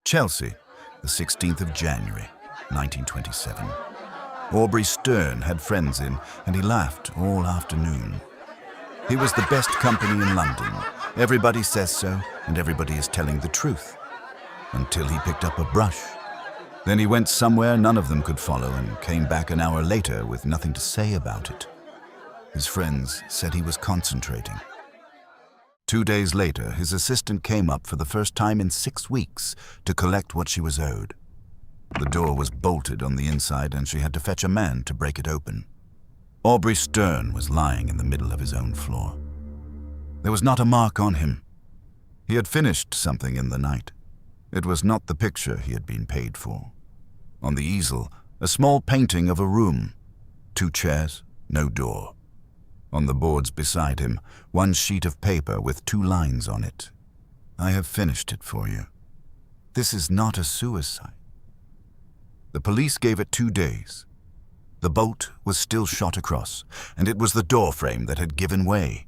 Chelsea, the 16th of January, 1927. Aubrey Sterne had friends in, and he laughed all afternoon. He was the best company in London. Everybody says so, and everybody is telling the truth. Until he picked up a brush. Then he went somewhere none of them could follow and came back an hour later with nothing to say about it. His friends said he was concentrating. 2 days later, his assistant came up for the first time in 6 weeks to collect what she was owed. The door was bolted on the inside and she had to fetch a man to break it open. Aubrey Sterne was lying in the middle of his own floor. There was not a mark on him. He had finished something in the night. It was not the picture he had been paid for. On the easel, a small painting of a room. 2 chairs, no door. On the boards beside him, 1 sheet of paper with 2 lines on it. I have finished it for you. This is not a suicide. The police gave it 2 days. The bolt was still shot across, and it was the door frame that had given way.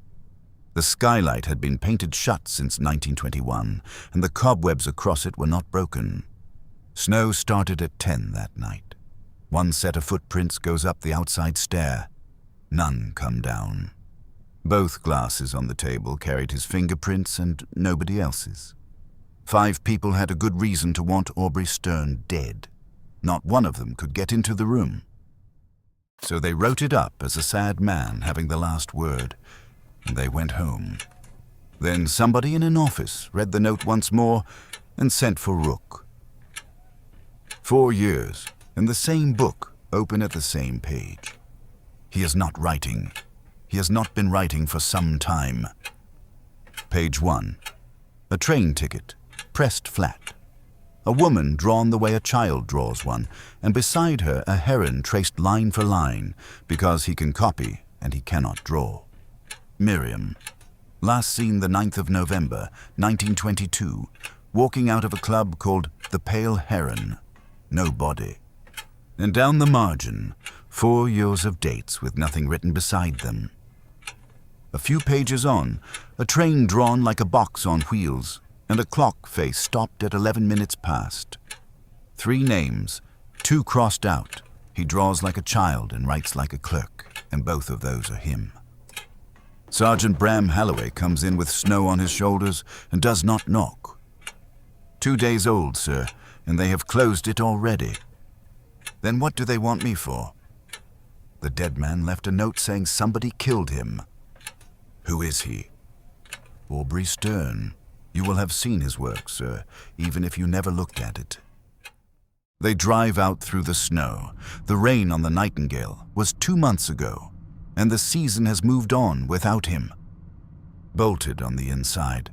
The skylight had been painted shut since 1921, and the cobwebs across it were not broken. Snow started at 10 that night. 1 set of footprints goes up the outside stair. None come down. Both glasses on the table carried his fingerprints and nobody else's. 5 people had a good reason to want Aubrey Sterne dead. Not one of them could get into the room. So they wrote it up as a sad man having the last word, and they went home. Then somebody in an office read the note once more and sent for Rook. 4 years, and the same book open at the same page. He is not writing. He has not been writing for some time. Page 1. A train ticket, pressed flat. A woman drawn the way a child draws one, and beside her a heron traced line for line, because he can copy and he cannot draw. Miriam. Last seen the 9th of November, 1922, walking out of a club called the Pale Heron. No body. And down the margin, 4 years of dates with nothing written beside them. A few pages on, a train drawn like a box on wheels, and a clock face stopped at 11 minutes past. 3 names, 2 crossed out. He draws like a child and writes like a clerk, and both of those are him. Sergeant Bram Halloway comes in with snow on his shoulders and does not knock. 2 days old, sir, and they have closed it already. Then what do they want me for? The dead man left a note saying somebody killed him. Who is he? Aubrey Sterne. You will have seen his work, sir, even if you never looked at it. They drive out through the snow. The rain on the Nightingale was 2 months ago, and the season has moved on without him. Bolted on the inside.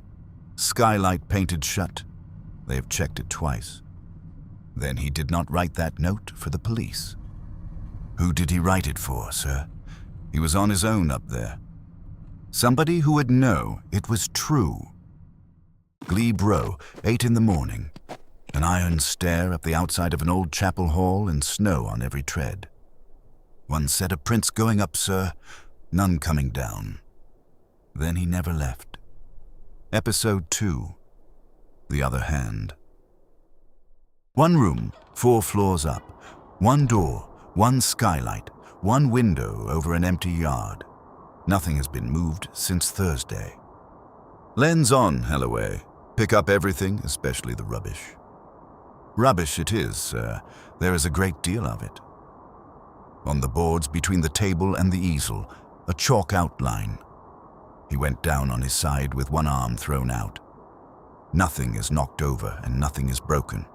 Skylight painted shut. They have checked it twice. Then he did not write that note for the police. Who did he write it for, sir? He was on his own up there. Somebody who would know it was true. Glebe Row, 8 in the morning. An iron stair up the outside of an old chapel hall and snow on every tread. 1 set of prints going up, sir, none coming down. Then he never left. Episode 2. The Other Hand. 1 room, 4 floors up. 1 door, 1 skylight, 1 window over an empty yard. Nothing has been moved since Thursday. Lens on, Halloway. Pick up everything, especially the rubbish. Rubbish it is, sir. There is a great deal of it. On the boards between the table and the easel, a chalk outline. He went down on his side with 1 arm thrown out. Nothing is knocked over and nothing is broken.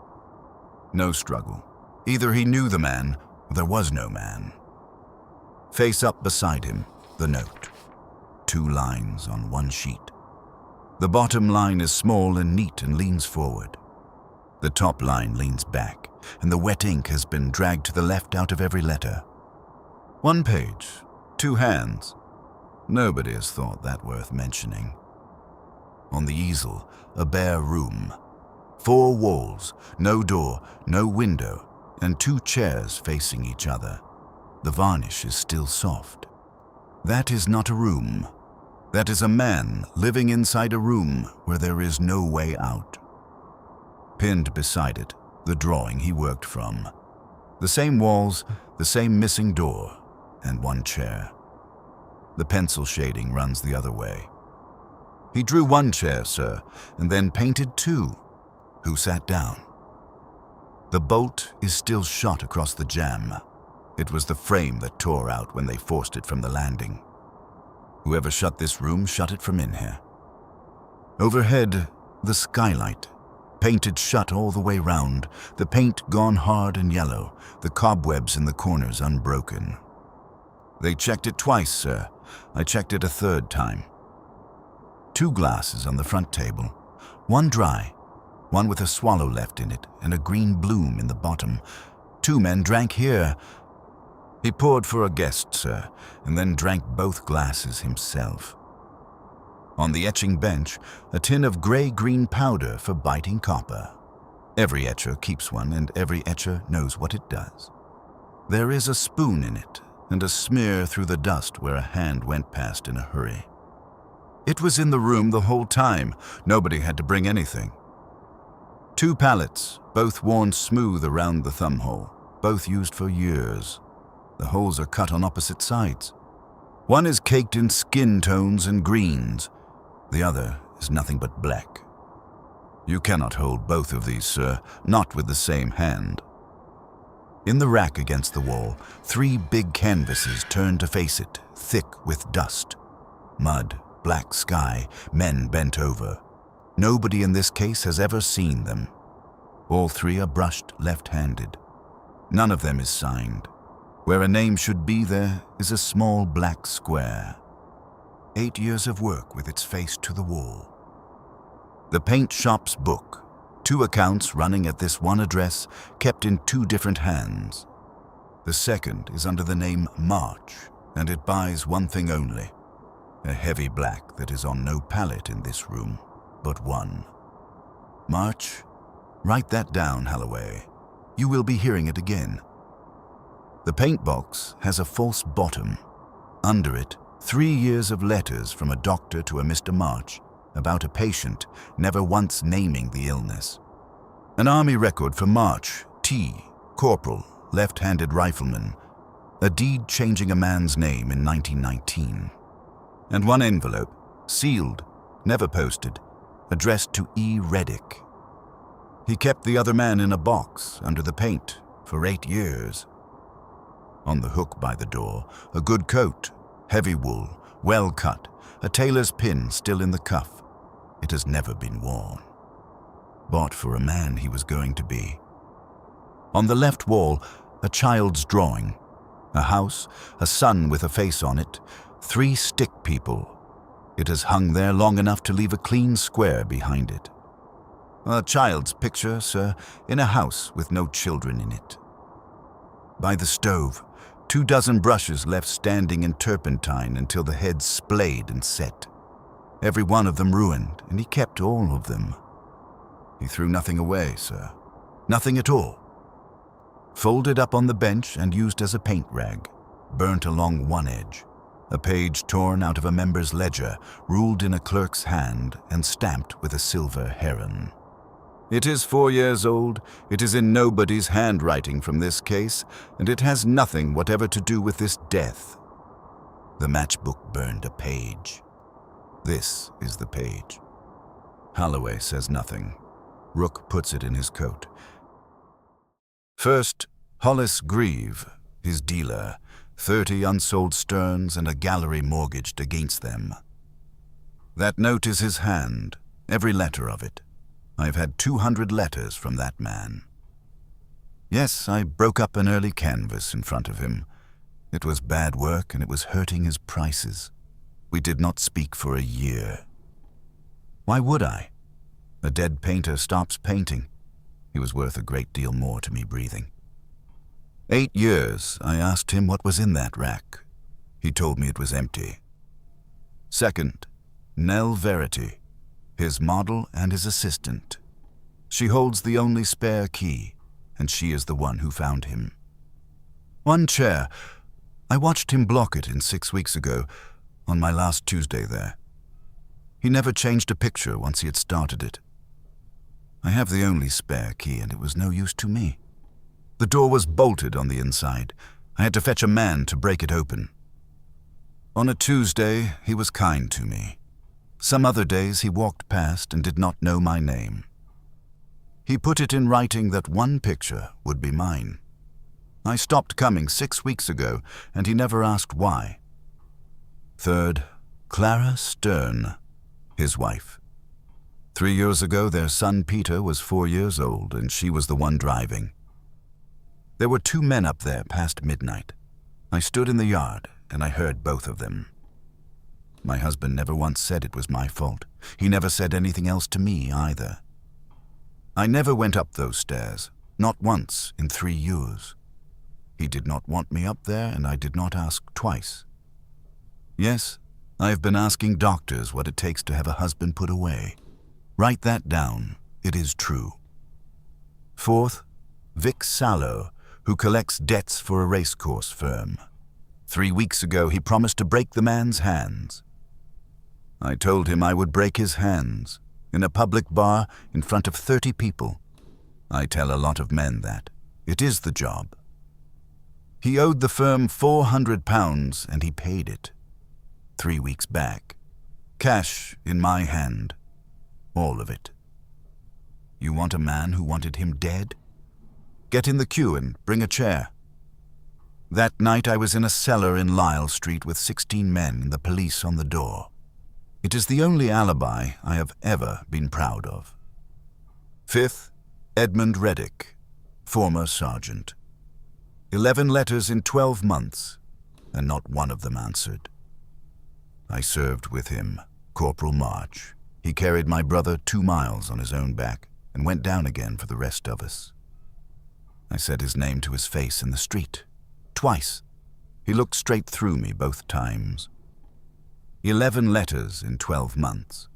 No struggle. Either he knew the man, or there was no man. Face up beside him, the note. 2 lines on 1 sheet. The bottom line is small and neat and leans forward. The top line leans back, and the wet ink has been dragged to the left out of every letter. 1 page, 2 hands. Nobody has thought that worth mentioning. On the easel, a bare room. 4 walls, no door, no window, and 2 chairs facing each other. The varnish is still soft. That is not a room. That is a man living inside a room where there is no way out. Pinned beside it, the drawing he worked from. The same walls, the same missing door, and one chair. The pencil shading runs the other way. He drew one chair, sir, and then painted two. Who sat down? The bolt is still shot across the jamb. It was the frame that tore out when they forced it from the landing. Whoever shut this room shut it from in here. Overhead, the skylight, painted shut all the way round, the paint gone hard and yellow, the cobwebs in the corners unbroken. They checked it twice, sir. I checked it a third time. 2 glasses on the front table, one dry, one with a swallow left in it and a green bloom in the bottom. 2 men drank here. He poured for a guest, sir, and then drank both glasses himself. On the etching bench, a tin of gray-green powder for biting copper. Every etcher keeps one, and every etcher knows what it does. There is a spoon in it, and a smear through the dust where a hand went past in a hurry. It was in the room the whole time. Nobody had to bring anything. 2 pallets, both worn smooth around the thumbhole, both used for years. The holes are cut on opposite sides. One is caked in skin tones and greens. The other is nothing but black. You cannot hold both of these, sir, not with the same hand. In the rack against the wall, 3 big canvases turned to face it, thick with dust. Mud, black sky, men bent over. Nobody in this case has ever seen them. All 3 are brushed left-handed. None of them is signed. Where a name should be, there is a small black square. 8 years of work with its face to the wall. The paint shop's book, 2 accounts running at this one address, kept in 2 different hands. The second is under the name March, and it buys one thing only, a heavy black that is on no pallet in this room, but one. March, write that down, Holloway. You will be hearing it again. The paint box has a false bottom. Under it, 3 years of letters from a doctor to a Mr. March about a patient, never once naming the illness. An army record for March, T, corporal, left-handed rifleman, a deed changing a man's name in 1919. And one envelope, sealed, never posted, addressed to E. Reddick. He kept the other man in a box under the paint for 8 years. On the hook by the door, a good coat, heavy wool, well cut, a tailor's pin still in the cuff. It has never been worn. Bought for a man he was going to be. On the left wall, a child's drawing. A house, a sun with a face on it, 3 stick people. It has hung there long enough to leave a clean square behind it. A child's picture, sir, in a house with no children in it. By the stove, 2 dozen brushes left standing in turpentine until the heads splayed and set. Every one of them ruined, and he kept all of them. He threw nothing away, sir. Nothing at all. Folded up on the bench and used as a paint rag, burnt along one edge. A page torn out of a member's ledger, ruled in a clerk's hand and stamped with a silver heron. It is 4 years old, it is in nobody's handwriting from this case, and it has nothing whatever to do with this death. The matchbook burned a page. This is the page. Holloway says nothing. Rook puts it in his coat. First, Hollis Grieve, his dealer, 30 unsold Sterns and a gallery mortgaged against them. That note is his hand, every letter of it. I've had 200 letters from that man. Yes, I broke up an early canvas in front of him. It was bad work and it was hurting his prices. We did not speak for a year. Why would I? A dead painter stops painting. He was worth a great deal more to me breathing. 8 years, I asked him what was in that rack. He told me it was empty. Second, Nell Verity, his model and his assistant. She holds the only spare key, and she is the one who found him. One chair. I watched him block it in 6 weeks ago, on my last Tuesday there. He never changed a picture once he had started it. I have the only spare key, and it was no use to me. The door was bolted on the inside. I had to fetch a man to break it open. On a Tuesday, he was kind to me. Some other days he walked past and did not know my name. He put it in writing that one picture would be mine. I stopped coming 6 weeks ago, and he never asked why. Third, Clara Sterne, his wife. 3 years ago, their son Peter was 4 years old, and she was the one driving. There were 2 men up there past midnight. I stood in the yard, and I heard both of them. My husband never once said it was my fault. He never said anything else to me either. I never went up those stairs, not once in 3 years. He did not want me up there, and I did not ask twice. Yes, I have been asking doctors what it takes to have a husband put away. Write that down. It is true. Fourth, Vic Sallow, who collects debts for a racecourse firm. 3 weeks ago, he promised to break the man's hands. I told him I would break his hands in a public bar in front of 30 people. I tell a lot of men that. It is the job. He owed the firm £400, and he paid it 3 weeks back. Cash in my hand. All of it. You want a man who wanted him dead? Get in the queue and bring a chair. That night I was in a cellar in Lisle Street with 16 men and the police on the door. It is the only alibi I have ever been proud of. Fifth, Edmund Reddick, former sergeant. 11 letters in 12 months, and not one of them answered. I served with him, Corporal March. He carried my brother 2 miles on his own back and went down again for the rest of us. I said his name to his face in the street. Twice. He looked straight through me both times. 11 letters in 12 months.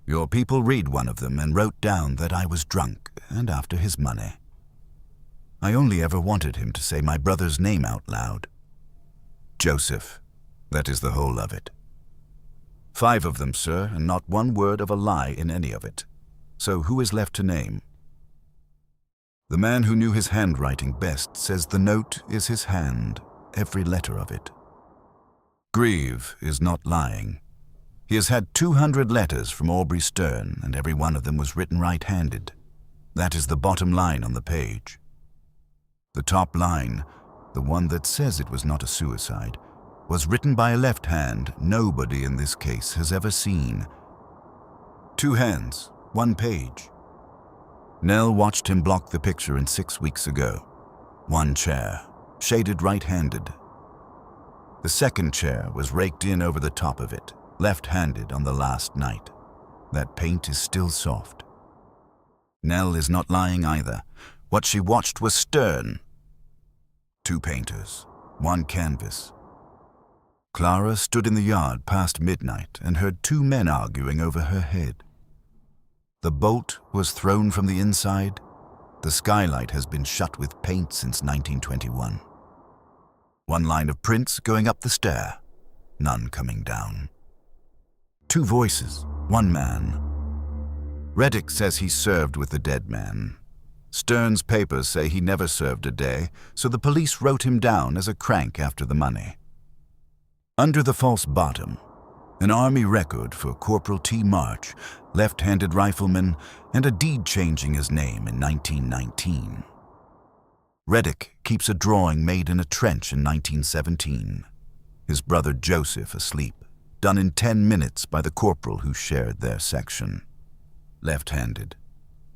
Your people read one of them and wrote down that I was drunk and after his money. I only ever wanted him to say my brother's name out loud. Joseph. That is the whole of it. 5 of them, sir, and not one word of a lie in any of it. So who is left to name? The man who knew his handwriting best says the note is his hand, every letter of it. Grieve is not lying. He has had 200 letters from Aubrey Sterne, and every one of them was written right-handed. That is the bottom line on the page. The top line, the one that says it was not a suicide, was written by a left hand nobody in this case has ever seen. 2 hands, 1 page. Nell watched him block the picture in 6 weeks ago. 1 chair, shaded right-handed. The second chair was raked in over the top of it, left-handed on the last night. That paint is still soft. Nell is not lying either. What she watched was Sterne. 2 painters, 1 canvas. Clara stood in the yard past midnight and heard 2 men arguing over her head. The bolt was thrown from the inside. The skylight has been shut with paint since 1921. 1 line of prints going up the stair, none coming down. 2 voices, 1 man. Reddick says he served with the dead man. Sterne's papers say he never served a day, so the police wrote him down as a crank after the money. Under the false bottom, an army record for Corporal T. March, left-handed rifleman, and a deed changing his name in 1919. Reddick keeps a drawing made in a trench in 1917. His brother Joseph asleep, done in 10 minutes by the corporal who shared their section. Left-handed.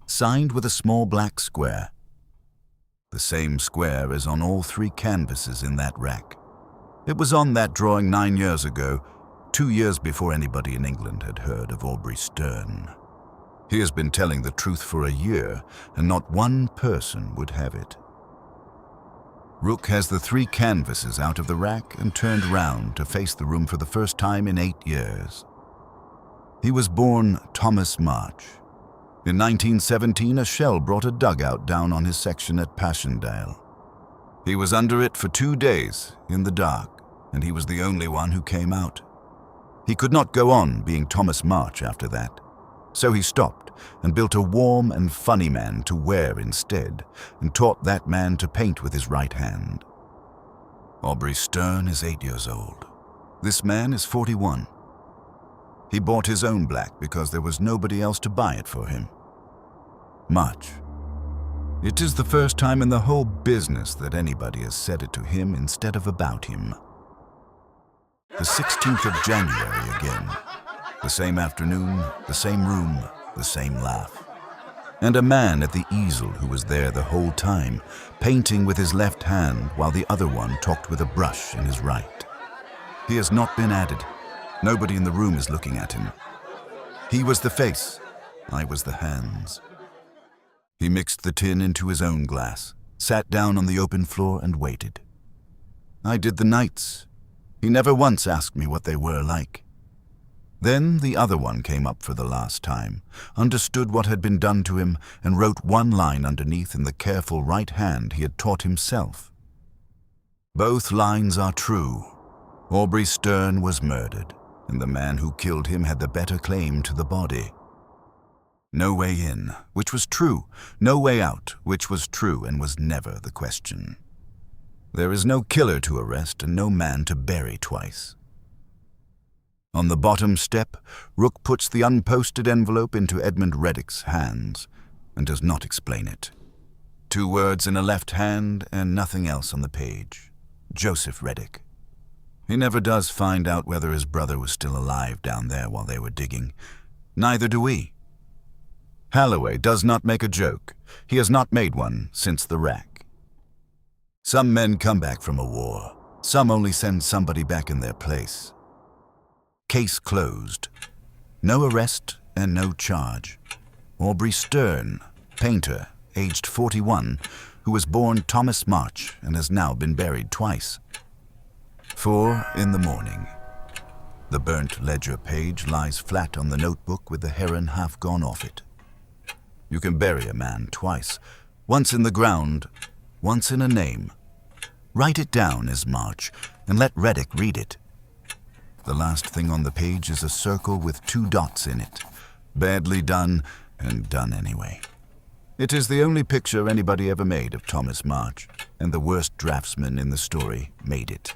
Signed with a small black square. The same square is on all 3 canvases in that rack. It was on that drawing 9 years ago, 2 years before anybody in England had heard of Aubrey Sterne. He has been telling the truth for a year, and not one person would have it. Rook has the 3 canvases out of the rack and turned round to face the room for the first time in 8 years. He was born Thomas March. In 1917, a shell brought a dugout down on his section at Passchendaele. He was under it for 2 days, in the dark, and he was the only one who came out. He could not go on being Thomas March after that. So he stopped and built a warm and funny man to wear instead, and taught that man to paint with his right hand. Aubrey Sterne is 8 years old. This man is 41. He bought his own black because there was nobody else to buy it for him. March. It is the first time in the whole business that anybody has said it to him instead of about him. The 16th of January again. The same afternoon, the same room, the same laugh. And a man at the easel who was there the whole time, painting with his left hand while the other one talked with a brush in his right. He has not been added. Nobody in the room is looking at him. He was the face, I was the hands. He mixed the tin into his own glass, sat down on the open floor and waited. I did the nights. He never once asked me what they were like. Then the other one came up for the last time, understood what had been done to him, and wrote one line underneath in the careful right hand he had taught himself. Both lines are true. Aubrey Sterne was murdered, and the man who killed him had the better claim to the body. No way in, which was true. No way out, which was true and was never the question. There is no killer to arrest and no man to bury twice. On the bottom step, Rook puts the unposted envelope into Edmund Reddick's hands and does not explain it. 2 words in a left hand and nothing else on the page. Joseph Reddick. He never does find out whether his brother was still alive down there while they were digging. Neither do we. Halloway does not make a joke. He has not made one since the wreck. Some men come back from a war. Some only send somebody back in their place. Case closed. No arrest and no charge. Aubrey Sterne, painter, aged 41, who was born Thomas March and has now been buried twice. 4 in the morning. The burnt ledger page lies flat on the notebook with the heron half gone off it. You can bury a man twice, once in the ground, once in a name. Write it down as March and let Reddick read it. The last thing on the page is a circle with 2 dots in it. Badly done, and done anyway. It is the only picture anybody ever made of Thomas March, and the worst draftsman in the story made it.